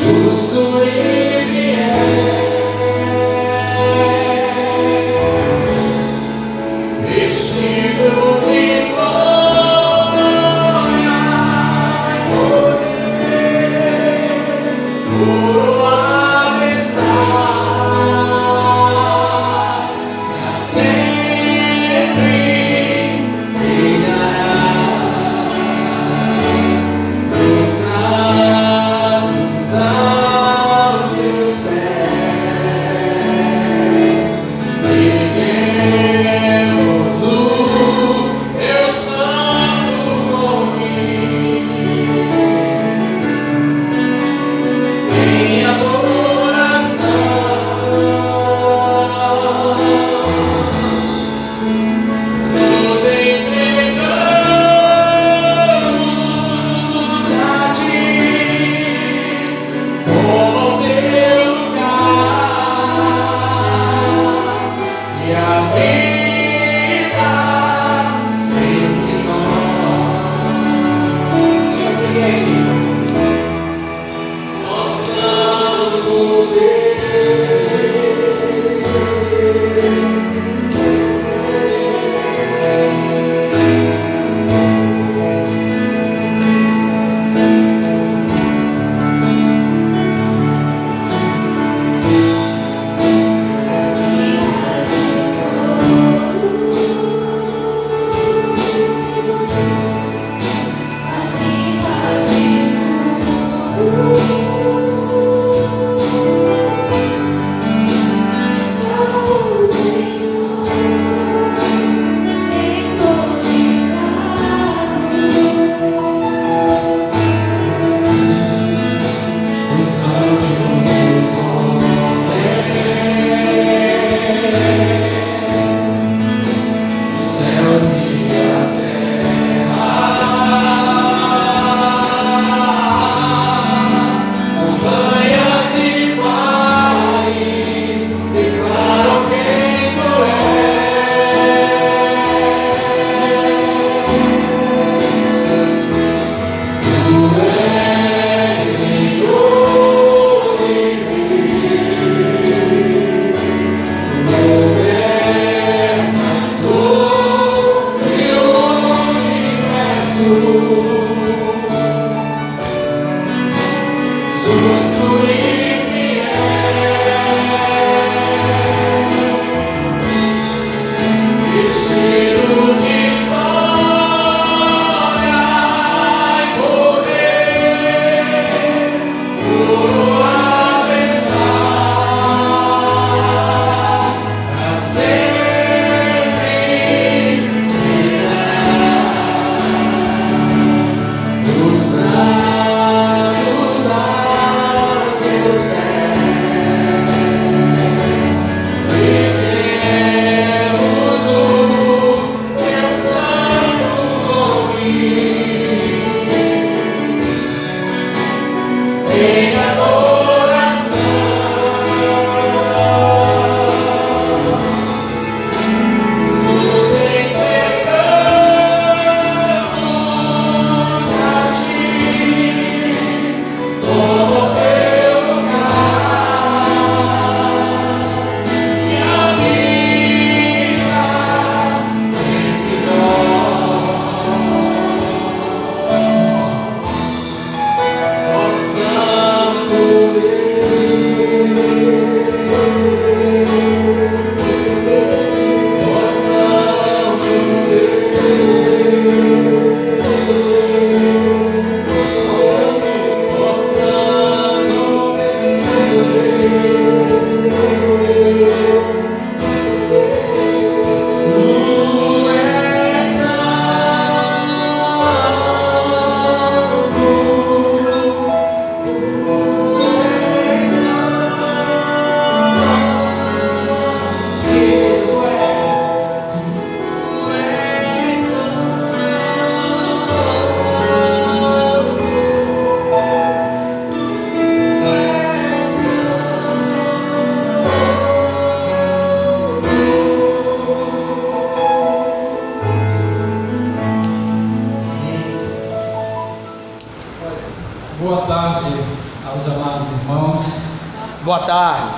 Justo e fiel. Boa tarde aos amados irmãos. Boa tarde.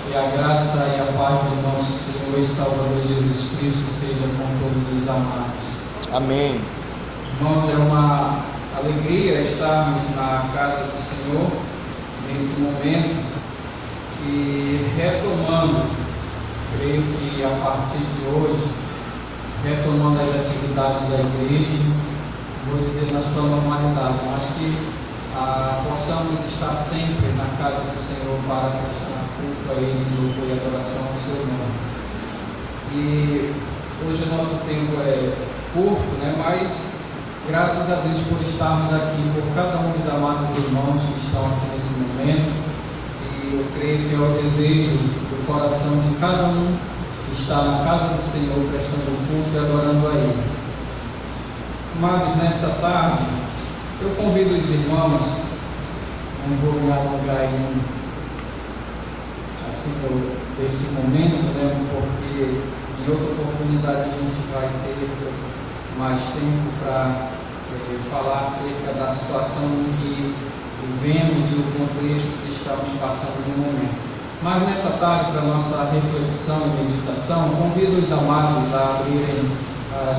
Que a graça e a paz do nosso Senhor e Salvador Jesus Cristo seja com todos os amados. Amém. Irmãos, é uma alegria estarmos na casa do Senhor nesse momento e retomando, creio que a partir de hoje, retomando as atividades da igreja, vou dizer na sua normalidade, mas que possamos estar sempre na casa do Senhor para prestar culto a Ele, louvor e adoração ao seu nome. E hoje o nosso tempo é curto, mas graças a Deus por estarmos aqui, por cada um dos amados irmãos que estão aqui nesse momento, e eu creio que é o desejo do coração de cada um estar na casa do Senhor, prestando culto e adorando a Ele. Amados, nessa tarde, eu convido os irmãos, não vou me alongar assim desse momento, porque em outra oportunidade a gente vai ter mais tempo para falar acerca da situação que vivemos e o contexto que estamos passando no momento. Mas nessa tarde, para nossa reflexão e meditação, convido os amados a abrirem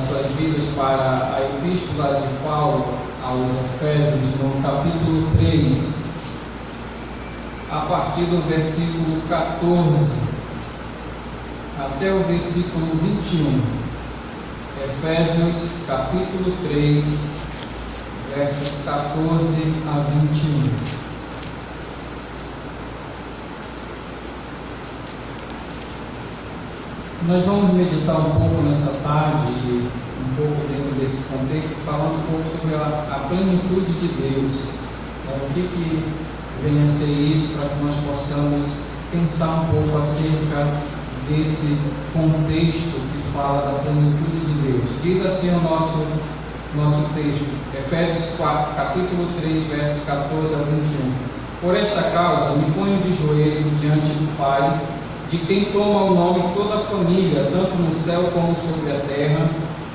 suas Bíblias para a Epístola de Paulo aos Efésios, no capítulo 3, a partir do versículo 14 até o versículo 21. Efésios capítulo 3, versos 14 a 21. Nós vamos meditar um pouco nessa tarde, um pouco dentro desse contexto, falando um pouco sobre a plenitude de Deus. O que vem a ser isso, para que nós possamos pensar um pouco acerca desse contexto que fala da plenitude de Deus. Diz assim o nosso texto, Efésios 4, capítulo 3, versos 14 a 21. Por esta causa me ponho de joelho diante do Pai, de quem toma o nome toda a família, tanto no céu como sobre a terra,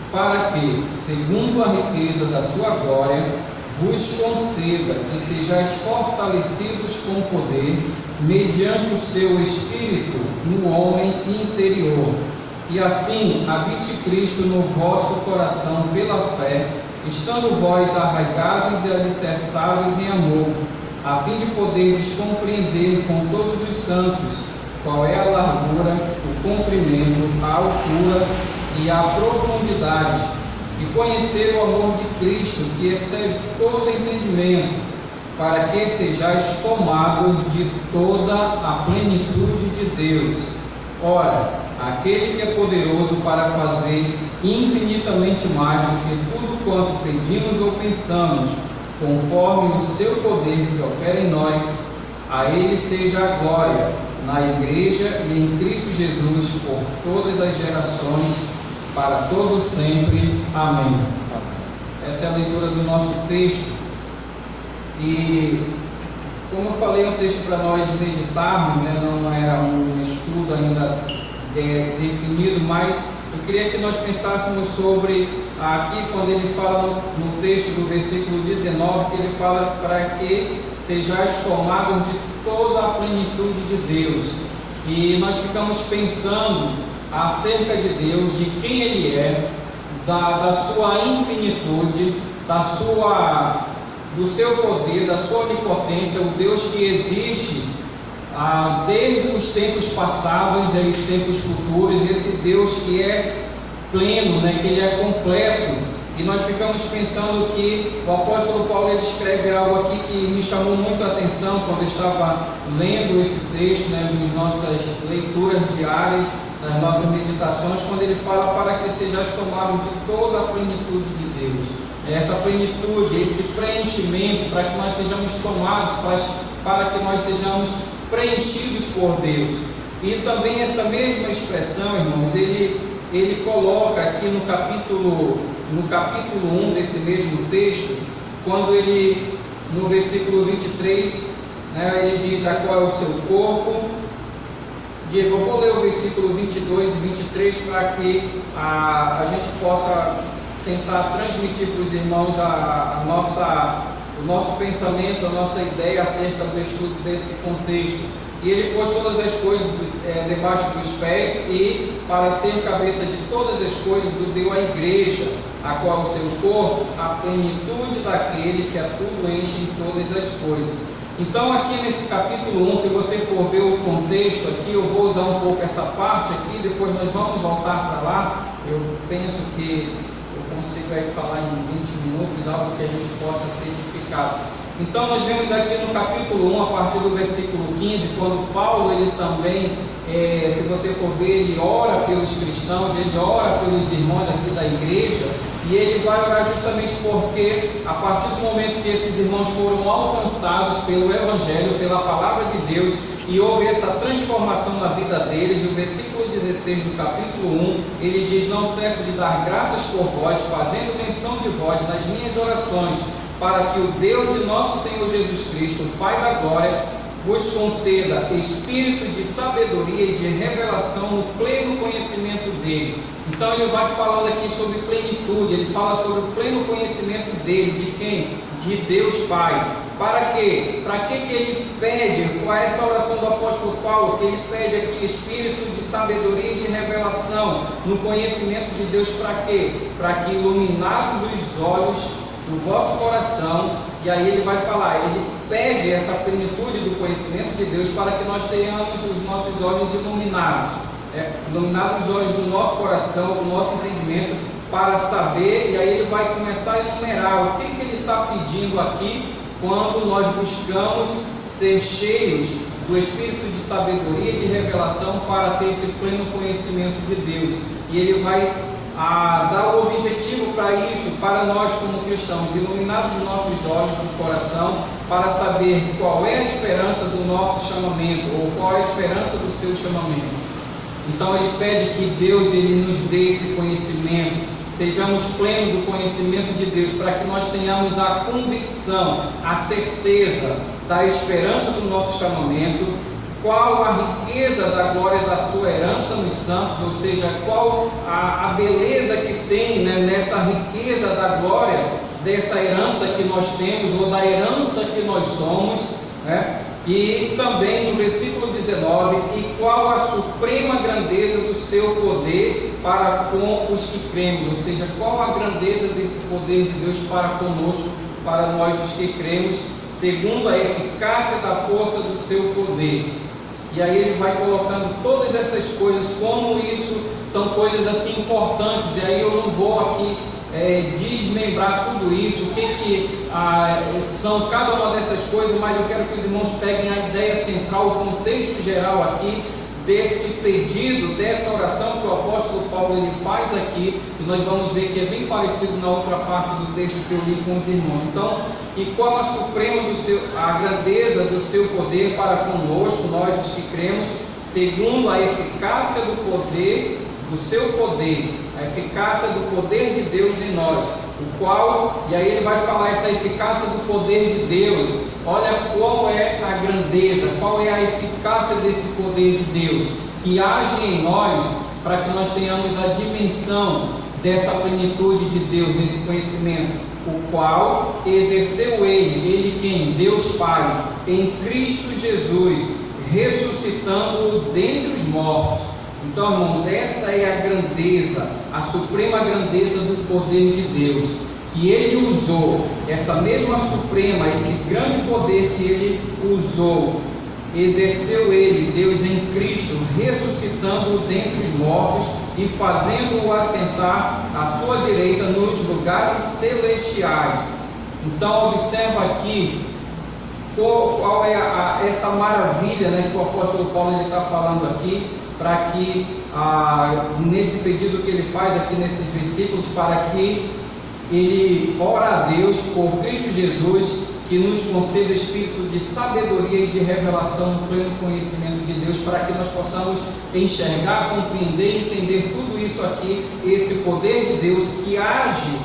para que, segundo a riqueza da sua glória, vos conceda que sejais fortalecidos com poder, mediante o seu Espírito, no homem interior, e assim habite Cristo no vosso coração pela fé, estando vós arraigados e alicerçados em amor, a fim de poderes compreender com todos os santos qual é a largura, o comprimento, a altura e a profundidade, e conhecer o amor de Cristo, que excede todo entendimento, para que sejais tomados de toda a plenitude de Deus. Ora, aquele que é poderoso para fazer infinitamente mais do que tudo quanto pedimos ou pensamos, conforme o seu poder que opera em nós, a Ele seja a glória, na Igreja e em Cristo Jesus, por todas as gerações, para todo sempre. Amém. Essa é a leitura do nosso texto. E, como eu falei, um texto para nós meditarmos, não era um estudo ainda definido, mas eu queria que nós pensássemos sobre, aqui quando ele fala no texto do versículo 19, que ele fala para que sejais tomados de toda a plenitude de Deus. E nós ficamos pensando acerca de Deus, de quem Ele é, da sua infinitude, do seu poder, da sua onipotência, o Deus que existe desde os tempos passados e os tempos futuros, esse Deus que é pleno, que Ele é completo. E nós ficamos pensando que o apóstolo Paulo ele escreve algo aqui que me chamou muito a atenção quando eu estava lendo esse texto, nas nossas leituras diárias, nas nossas meditações, quando ele fala para que sejais tomados de toda a plenitude de Deus. Essa plenitude, esse preenchimento, para que nós sejamos tomados, para que nós sejamos preenchidos por Deus. E também essa mesma expressão, irmãos, ele coloca aqui no capítulo 1 desse mesmo texto, quando ele, no versículo 23, ele diz a qual é o seu corpo. Diego, eu vou ler o versículo 22 e 23 para que a gente possa tentar transmitir para os irmãos o nosso pensamento, a nossa ideia acerca do estudo desse contexto. E ele pôs todas as coisas debaixo dos pés, e para ser cabeça de todas as coisas o deu à igreja, a qual o seu corpo, a plenitude daquele que a tudo enche em todas as coisas. Então aqui nesse capítulo 1, se você for ver o contexto aqui, eu vou usar um pouco essa parte aqui, depois nós vamos voltar para lá. Eu penso que eu consigo aí falar em 20 minutos, algo que a gente possa ser edificado. Então nós vemos aqui no capítulo 1, a partir do versículo 15, quando Paulo, ele também, se você for ver, ele ora pelos cristãos, ele ora pelos irmãos aqui da igreja, e ele vai orar justamente porque, a partir do momento que esses irmãos foram alcançados pelo Evangelho, pela Palavra de Deus, e houve essa transformação na vida deles, o versículo 16 do capítulo 1, ele diz: não cesso de dar graças por vós, fazendo menção de vós nas minhas orações, para que o Deus de nosso Senhor Jesus Cristo, o Pai da glória, vos conceda espírito de sabedoria e de revelação no pleno conhecimento dele. Então ele vai falando aqui sobre plenitude, ele fala sobre o pleno conhecimento dele, de quem? De Deus Pai. Para quê? Para que ele pede? Qual é essa oração do apóstolo Paulo? Que ele pede aqui espírito de sabedoria e de revelação no conhecimento de Deus. Para quê? Para que iluminados os olhos do vosso coração, e aí ele vai falar, ele pede essa plenitude do conhecimento de Deus para que nós tenhamos os nossos olhos iluminados, iluminados os olhos do nosso coração, do nosso entendimento, para saber, e aí ele vai começar a enumerar o que ele está pedindo aqui, quando nós buscamos ser cheios do espírito de sabedoria e de revelação para ter esse pleno conhecimento de Deus. E ele vai dar o objetivo para isso, para nós como cristãos, iluminados os nossos olhos do coração, para saber qual é a esperança do nosso chamamento, ou qual é a esperança do seu chamamento. Então ele pede que Deus ele nos dê esse conhecimento, sejamos plenos do conhecimento de Deus, para que nós tenhamos a convicção, a certeza da esperança do nosso chamamento, qual a riqueza da glória da sua herança nos santos, ou seja, qual a beleza que tem, né, nessa riqueza da glória, dessa herança que nós temos, ou da herança que nós somos, né? E também no versículo 19, e qual a suprema grandeza do seu poder para com os que cremos, ou seja, qual a grandeza desse poder de Deus para conosco, para nós os que cremos, segundo a eficácia da força do seu poder. E aí ele vai colocando todas essas coisas, como isso são coisas assim importantes, e aí eu não vou aqui desmembrar tudo isso, o que são cada uma dessas coisas, mas eu quero que os irmãos peguem a ideia central, o contexto geral aqui, desse pedido, dessa oração que o apóstolo Paulo ele faz aqui, e nós vamos ver que é bem parecido na outra parte do texto que eu li com os irmãos. Então, e qual a grandeza do seu poder para conosco, nós os que cremos, segundo a eficácia do poder, do seu poder, a eficácia do poder de Deus em nós, o qual, e aí ele vai falar essa eficácia do poder de Deus. Olha qual é a grandeza, qual é a eficácia desse poder de Deus, que age em nós, para que nós tenhamos a dimensão dessa plenitude de Deus, desse conhecimento, o qual exerceu ele quem? Deus Pai, em Cristo Jesus, ressuscitando-o dentre os mortos. Então, irmãos, essa é a grandeza, a suprema grandeza do poder de Deus, que ele usou, essa mesma suprema, esse grande poder que ele usou, exerceu ele, Deus em Cristo, ressuscitando-o dentre os mortos e fazendo-o assentar à sua direita nos lugares celestiais. Então, observa aqui qual é essa maravilha, né, que o apóstolo Paulo está falando aqui, para que nesse pedido que ele faz aqui nesses versículos, para que ele ora a Deus por Cristo Jesus, que nos conceda espírito de sabedoria e de revelação no pleno conhecimento de Deus, para que nós possamos enxergar, compreender e entender tudo isso aqui, esse poder de Deus que age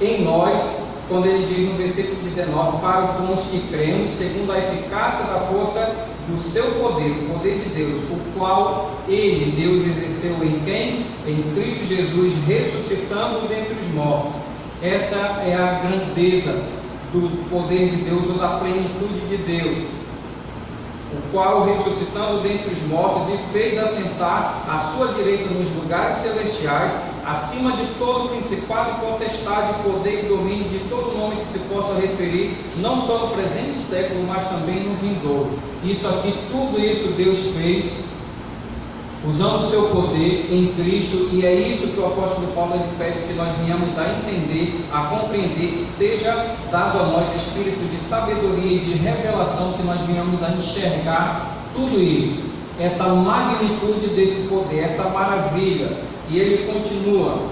em nós, quando ele diz no versículo 19, para com os que cremos, segundo a eficácia da força do seu poder, o poder de Deus, o qual ele, Deus, exerceu em quem? Em Cristo Jesus, ressuscitando dentre os mortos. Essa é a grandeza do poder de Deus, ou da plenitude de Deus. o qual, ressuscitando dentre os mortos, e fez assentar à sua direita nos lugares celestiais, acima de todo principado e potestade, poder e domínio, de todo nome que se possa referir, não só no presente século, mas também no vindouro. Isso aqui, tudo isso Deus fez usando o seu poder em Cristo, e é isso que o apóstolo Paulo ele pede que nós venhamos a entender, a compreender, e seja dado a nós espírito de sabedoria e de revelação, que nós venhamos a enxergar tudo isso, essa magnitude desse poder, essa maravilha. E ele continua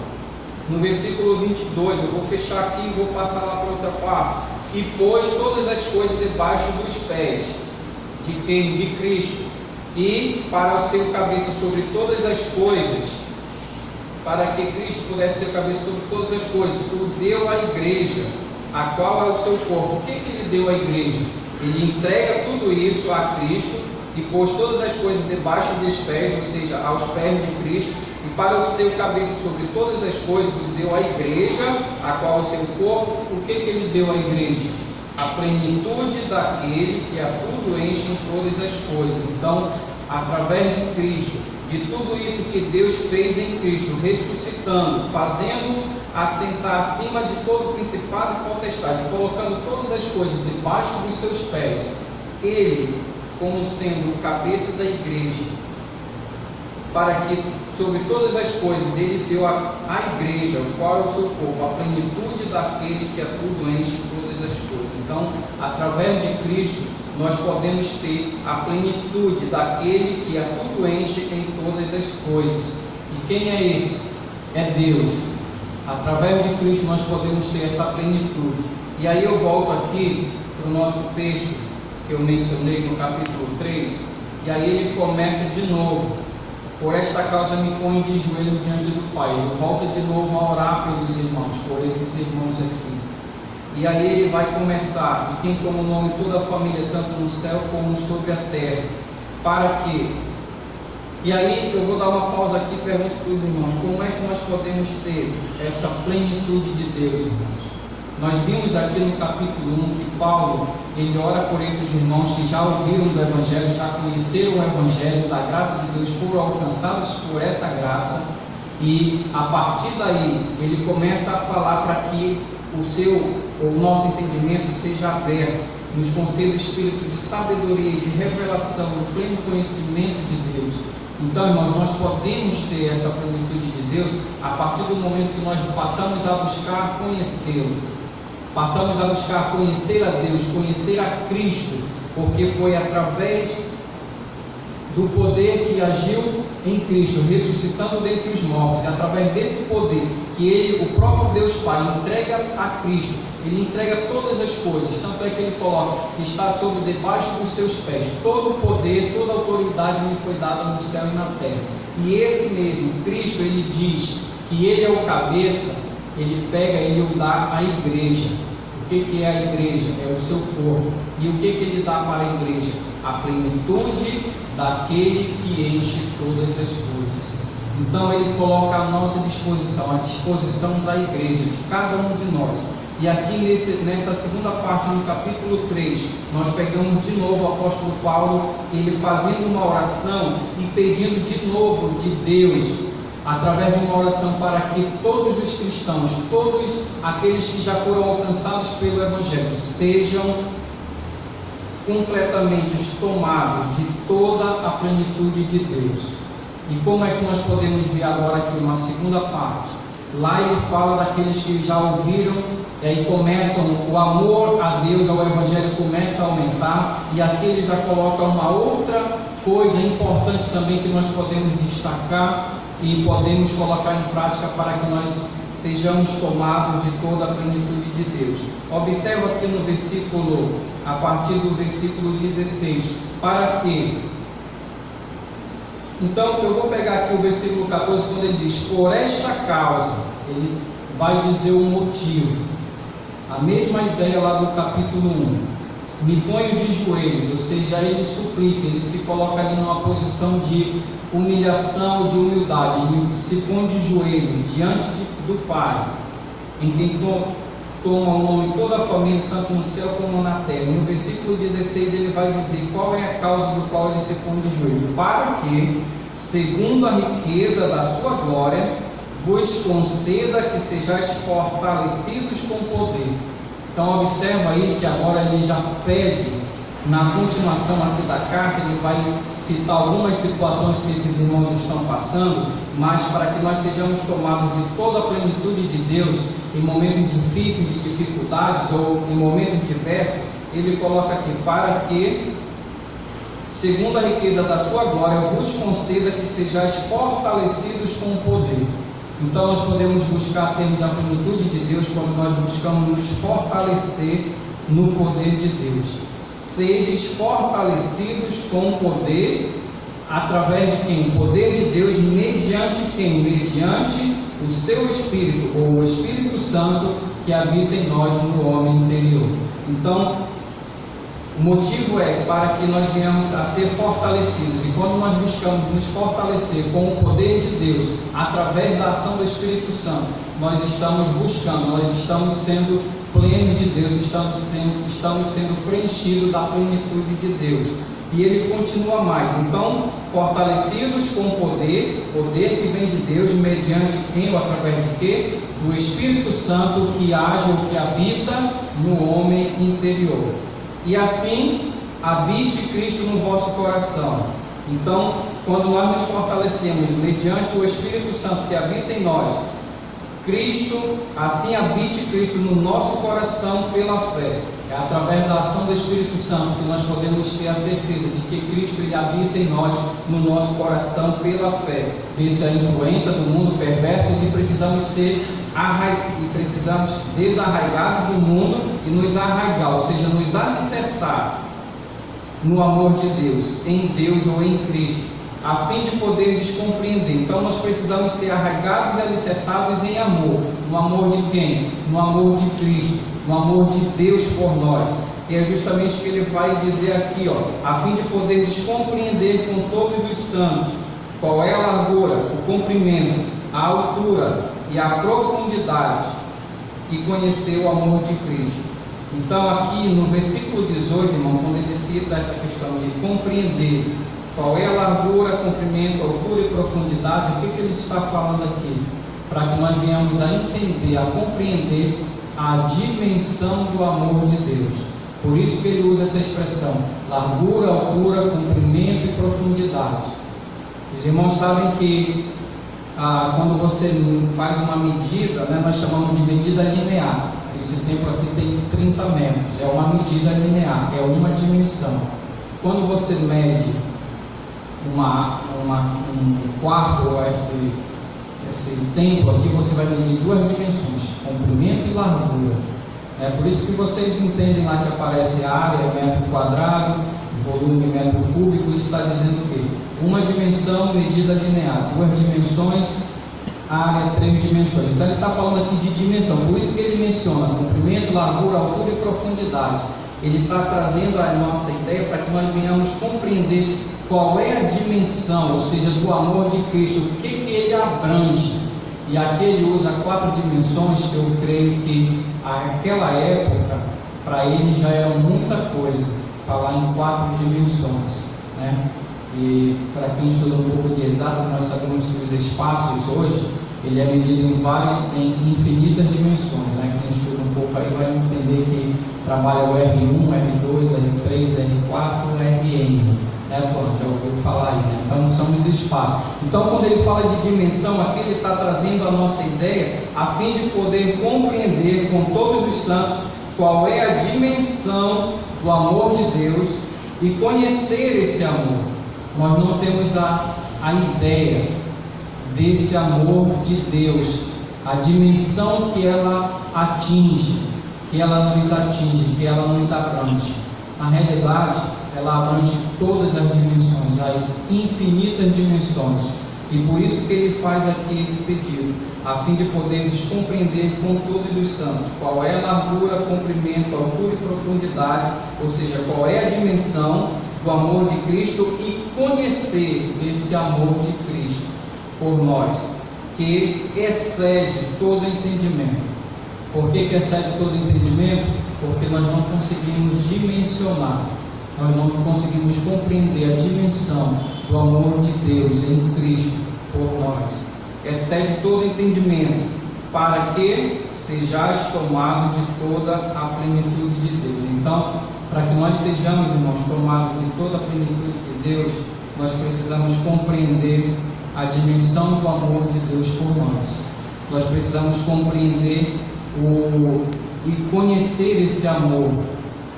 no versículo 22, eu vou fechar aqui e vou passar lá para outra parte. E pôs todas as coisas debaixo dos pés de quem? De Cristo, e para o seu cabeça sobre todas as coisas, para que Cristo pudesse ser cabeça sobre todas as coisas, o deu à igreja, a qual é o seu corpo. O que ele deu à igreja? Ele entrega tudo isso a Cristo e pôs todas as coisas debaixo dos pés, ou seja, aos pés de Cristo, e para o seu cabeça sobre todas as coisas, o deu à igreja, a qual é o seu corpo. O que ele deu à igreja? A plenitude daquele que a tudo enche em todas as coisas. Então, através de Cristo, de tudo isso que Deus fez em Cristo, ressuscitando, fazendo assentar acima de todo principado e potestade, colocando todas as coisas debaixo dos seus pés, Ele, como sendo o cabeça da igreja, para que sobre todas as coisas Ele deu à igreja, o qual é o seu corpo, a plenitude daquele que a tudo enche em todas as coisas. Então, através de Cristo, nós podemos ter a plenitude daquele que a tudo enche em todas as coisas. E quem é esse? É Deus. Através de Cristo nós podemos ter essa plenitude. E aí eu volto aqui para o nosso texto que eu mencionei no capítulo 3, e aí ele começa de novo: por esta causa me ponho de joelho diante do Pai. Ele volta de novo a orar pelos irmãos, por esses irmãos aqui. E aí ele vai começar: de quem toma o nome toda a família, tanto no céu como sobre a terra. Para quê? E aí eu vou dar uma pausa aqui e pergunto para os irmãos: como é que nós podemos ter essa plenitude de Deus, irmãos? Nós vimos aqui no capítulo 1 que Paulo, ele ora por esses irmãos que já ouviram do Evangelho, já conheceram o Evangelho da graça de Deus, foram alcançados por essa graça, e a partir daí ele começa a falar para que o nosso entendimento seja aberto, nos conceda espírito de sabedoria e de revelação, no pleno conhecimento de Deus. Então, irmãos, nós podemos ter essa plenitude de Deus a partir do momento que nós passamos a buscar conhecê-lo, passamos a buscar conhecer a Deus, conhecer a Cristo, porque foi através do poder que agiu em Cristo, ressuscitando dentre os mortos, e através desse poder que Ele, o próprio Deus Pai, entrega a Cristo. Ele entrega todas as coisas, tanto é que Ele coloca que está sobre debaixo dos seus pés. Todo o poder, toda a autoridade me foi dada no céu e na terra. E esse mesmo Cristo, Ele diz que Ele é o cabeça. Ele pega, Ele o dá à igreja. O que é a igreja? É o seu corpo. E o que Ele dá para a igreja? A plenitude daquele que enche todas as coisas. Então Ele coloca à nossa disposição, à disposição da igreja, de cada um de nós. E aqui nessa segunda parte, no capítulo 3, nós pegamos de novo o apóstolo Paulo, ele fazendo uma oração e pedindo de novo de Deus, através de uma oração, para que todos os cristãos, todos aqueles que já foram alcançados pelo Evangelho, sejam completamente tomados de toda a plenitude de Deus. E como é que nós podemos ver agora aqui uma segunda parte? Lá ele fala daqueles que já ouviram, e aí começam, o amor a Deus, ao Evangelho começa a aumentar, e aqui ele já coloca uma outra coisa importante também que nós podemos destacar e podemos colocar em prática para que nós sejamos tomados de toda a plenitude de Deus. Observa aqui no versículo, a partir do versículo 16, para quê? Então eu vou pegar aqui o versículo 14, quando ele diz: por esta causa, ele vai dizer o motivo, a mesma ideia lá do capítulo 1, me ponho de joelhos, ou seja, ele suplica, ele se coloca ali numa posição de humilhação, de humildade, ele se põe de joelhos diante do Pai, em quem toma o nome de toda a família, tanto no céu como na terra. No versículo 16 ele vai dizer qual é a causa do qual ele se põe de joelho: para que, segundo a riqueza da sua glória, vos conceda que sejais fortalecidos com poder. Então observa aí que agora ele já pede, na continuação aqui da carta, ele vai citar algumas situações que esses irmãos estão passando, mas para que nós sejamos tomados de toda a plenitude de Deus, em momentos difíceis, de dificuldades ou em momentos diversos, ele coloca aqui: para que, segundo a riqueza da sua glória, vos conceda que sejais fortalecidos com o poder. Então nós podemos buscar termos a plenitude de Deus quando nós buscamos nos fortalecer no poder de Deus. Sedes fortalecidos com o poder, através de quem? O poder de Deus, mediante quem? Mediante o seu Espírito, ou o Espírito Santo que habita em nós, no homem interior. Então, o motivo é para que nós venhamos a ser fortalecidos, e quando nós buscamos nos fortalecer com o poder de Deus, através da ação do Espírito Santo, nós estamos buscando, nós estamos sendo plenos de Deus, estamos sendo preenchidos da plenitude de Deus. E ele continua mais: então, fortalecidos com poder que vem de Deus, mediante quem ou através de quê? Do Espírito Santo que age ou que habita no homem interior. E assim habite Cristo no vosso coração. Então, quando nós nos fortalecemos mediante o Espírito Santo que habita em nós, assim habite Cristo no nosso coração pela fé. É através da ação do Espírito Santo que nós podemos ter a certeza de que Cristo ele habita em nós, no nosso coração pela fé. Essa é a influência do mundo perverso, e precisamos desarraigados do mundo e nos arraigar, ou seja, nos alicerçar no amor de Deus, em Deus ou em Cristo, a fim de poder compreender. Então nós precisamos ser arraigados e alicerçados em amor. No amor de quem? No amor de Cristo, no amor de Deus por nós. E é justamente o que ele vai dizer aqui, a fim de poder compreender com todos os santos qual é a largura, o comprimento, a altura e a profundidade, e conhecer o amor de Cristo. Então aqui no versículo 18, irmão, quando ele cita essa questão de compreender qual é a largura, comprimento, altura e profundidade, o que ele está falando aqui? Para que nós venhamos a entender, a compreender a dimensão do amor de Deus. Por isso que ele usa essa expressão: largura, altura, comprimento e profundidade. Os irmãos sabem que quando você faz uma medida, nós chamamos de medida linear. Esse templo aqui tem 30 metros, é uma medida linear, é uma dimensão. Quando você mede um quarto, ou esse templo aqui, você vai medir duas dimensões: comprimento e largura. É por isso que vocês entendem lá que aparece área, metro quadrado, volume, metro cúbico. Isso está dizendo o quê? Uma dimensão, medida linear; duas dimensões, área, três dimensões. Então ele está falando aqui de dimensão, por isso que ele menciona comprimento, largura, altura e profundidade. Ele está trazendo a nossa ideia para que nós venhamos compreender qual é a dimensão, ou seja, do amor de Cristo, o que ele abrange. E aqui ele usa 4 dimensões que eu creio que naquela época para ele já era muita coisa falar em 4 dimensões, E para quem estuda um pouco de exato, nós sabemos que os espaços hoje ele é medido em infinitas dimensões, Quem estuda um pouco aí vai entender que trabalha o R1, R2, R3, R4, Rn. Já ouviu falar aí, Então são os espaços. Então quando ele fala de dimensão, aqui ele está trazendo a nossa ideia a fim de poder compreender com todos os santos qual é a dimensão do amor de Deus e conhecer esse amor. Nós não temos a ideia desse amor de Deus, a dimensão que ela atinge, que ela nos abrange. Na realidade, ela abrange todas as dimensões, as infinitas dimensões. E por isso que ele faz aqui esse pedido, a fim de podermos compreender com todos os santos qual é a largura, comprimento, altura e profundidade, ou seja, qual é a dimensão do amor de Cristo, e conhecer esse amor de Cristo por nós, que excede todo entendimento. Por que excede todo entendimento? Porque nós não conseguimos dimensionar, nós não conseguimos compreender a dimensão do amor de Deus em Cristo por nós. Excede todo entendimento, para que sejais tomados de toda a plenitude de Deus. Então, para que nós sejamos, irmãos, tomados de toda a plenitude de Deus, nós precisamos compreender a dimensão do amor de Deus por nós. Nós precisamos compreender e conhecer esse amor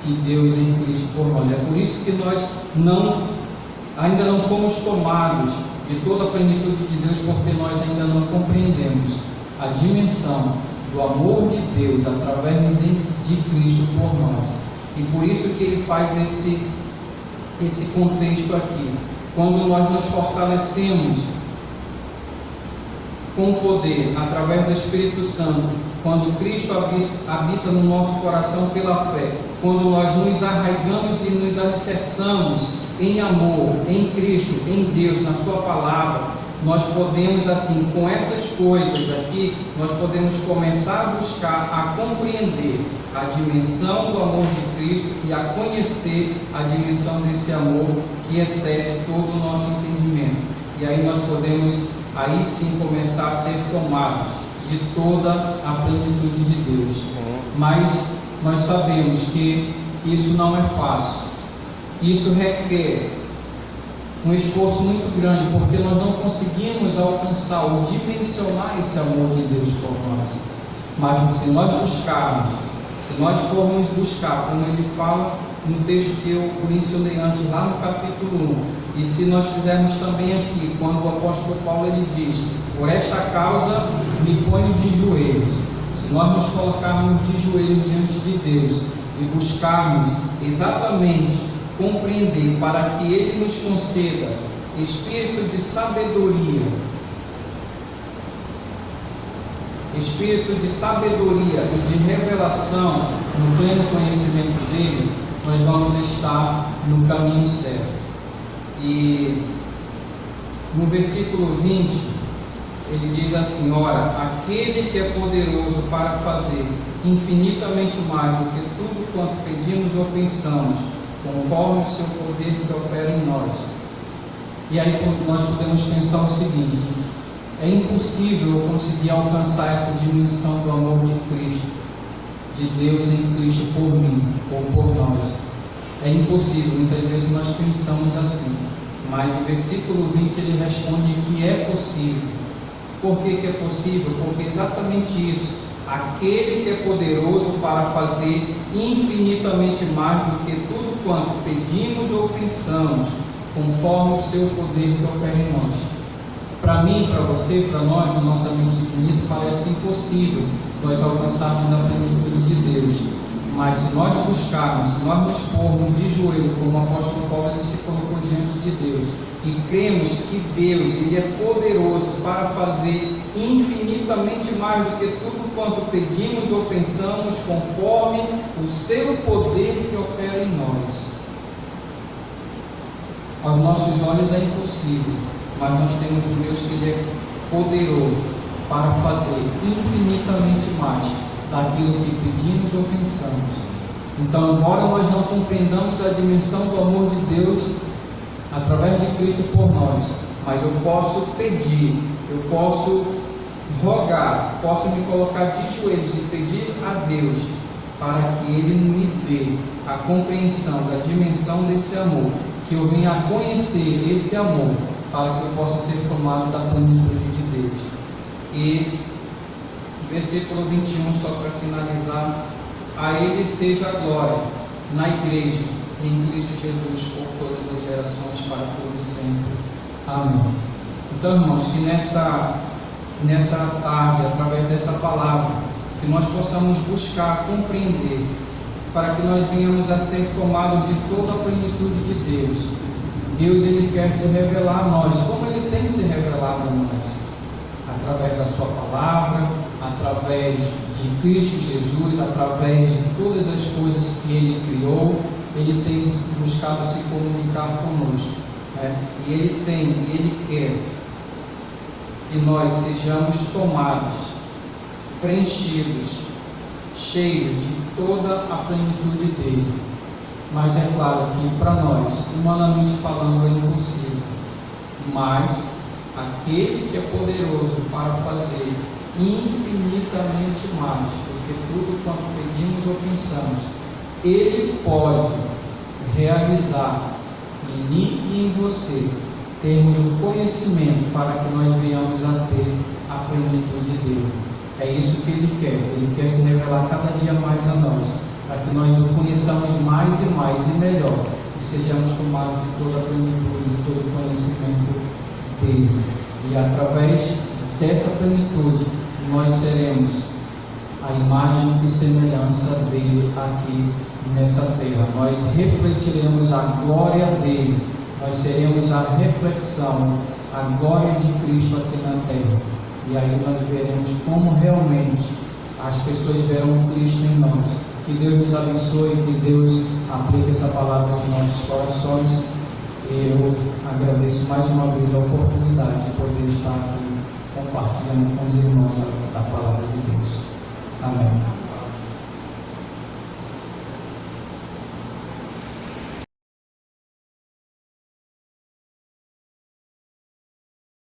de Deus em Cristo por nós. É por isso que nós ainda não fomos tomados de toda a plenitude de Deus, porque nós ainda não compreendemos a dimensão do amor de Deus através de Cristo por nós. E por isso que ele faz esse contexto aqui. Quando nós nos fortalecemos com o poder através do Espírito Santo, quando Cristo habita no nosso coração pela fé, quando nós nos arraigamos e nos alicerçamos em amor, em Cristo, em Deus, na sua palavra, nós podemos, assim, com essas coisas aqui, nós podemos começar a buscar, a compreender a dimensão do amor de Cristo e a conhecer a dimensão desse amor que excede todo o nosso entendimento. E aí nós podemos, aí sim, começar a ser tomados de toda a plenitude de Deus. Mas nós sabemos que isso não é fácil. Isso requer um esforço muito grande, porque nós não conseguimos alcançar ou dimensionar esse amor de Deus por nós. Mas se nós buscarmos, se nós formos buscar, como ele fala no texto que eu mencionei antes, lá no capítulo 1, e se nós fizermos também aqui, quando o apóstolo Paulo ele diz: por esta causa me ponho de joelhos. Se nós nos colocarmos de joelhos diante de Deus e buscarmos exatamente compreender, para que ele nos conceda espírito de sabedoria e de revelação no pleno conhecimento dele, nós vamos estar no caminho certo. E no versículo 20 ele diz assim: ora, aquele que é poderoso para fazer infinitamente mais do que tudo quanto pedimos ou pensamos, conforme o seu poder que opera em nós. E aí nós podemos pensar o seguinte: é impossível eu conseguir alcançar essa dimensão do amor de Cristo, de Deus em Cristo por mim ou por nós. É impossível, muitas vezes nós pensamos assim, mas o versículo 20 ele responde que é possível. Por que é possível? Porque é exatamente isso. Aquele que é poderoso para fazer infinitamente mais do que tudo quanto pedimos ou pensamos, conforme o seu poder que opera em nós. Para mim, para você, para nós, na nossa mente infinita, parece impossível nós alcançarmos a plenitude de Deus. Mas se nós buscarmos, se nós nos pormos de joelho, como o apóstolo Paulo ele se colocou diante de Deus, e cremos que Deus ele é poderoso para fazer infinitamente mais do que tudo quanto pedimos ou pensamos, conforme o seu poder que opera em nós. Aos nossos olhos é impossível, mas nós temos um Deus que ele é poderoso para fazer infinitamente mais daquilo que pedimos ou pensamos. Então, embora nós não compreendamos a dimensão do amor de Deus através de Cristo por nós, mas eu posso pedir, eu posso rogar, posso me colocar de joelhos e pedir a Deus para que Ele me dê a compreensão da dimensão desse amor, que eu venha a conhecer esse amor, para que eu possa ser tomado da plenitude de Deus. E versículo 21, só para finalizar: a Ele seja a glória na igreja, em Cristo Jesus, por todas as gerações, para todos sempre. Amém. Então, irmãos, que nessa tarde, através dessa palavra, que nós possamos buscar compreender, para que nós venhamos a ser tomados de toda a plenitude de Deus. Deus ele quer se revelar a nós, como Ele tem se revelado a nós, através da sua palavra, através de Cristo Jesus, através de todas as coisas que Ele criou. Ele tem buscado se comunicar conosco, né? E Ele quer que nós sejamos tomados, preenchidos cheios de toda a plenitude dele. Mas é claro que para nós, humanamente falando, é impossível. Mas aquele que é poderoso para fazer infinitamente mais do que tudo quanto pedimos ou pensamos, ele pode realizar em mim e em você termos o conhecimento para que nós venhamos a ter a plenitude dele. É isso que ele quer se revelar cada dia mais a nós, para que nós o conheçamos mais e melhor, e sejamos tomados de toda a plenitude, de todo o conhecimento dele. E através dessa plenitude, nós seremos a imagem e semelhança dele aqui nessa terra. Nós refletiremos a glória dele, nós seremos a reflexão, a glória de Cristo aqui na terra. E aí nós veremos como realmente as pessoas verão Cristo em nós. Que Deus nos abençoe, que Deus aplique essa palavra aos nossos corações. Eu agradeço mais uma vez a oportunidade de poder estar aqui compartilhando com os irmãos a palavra de Deus. Amém.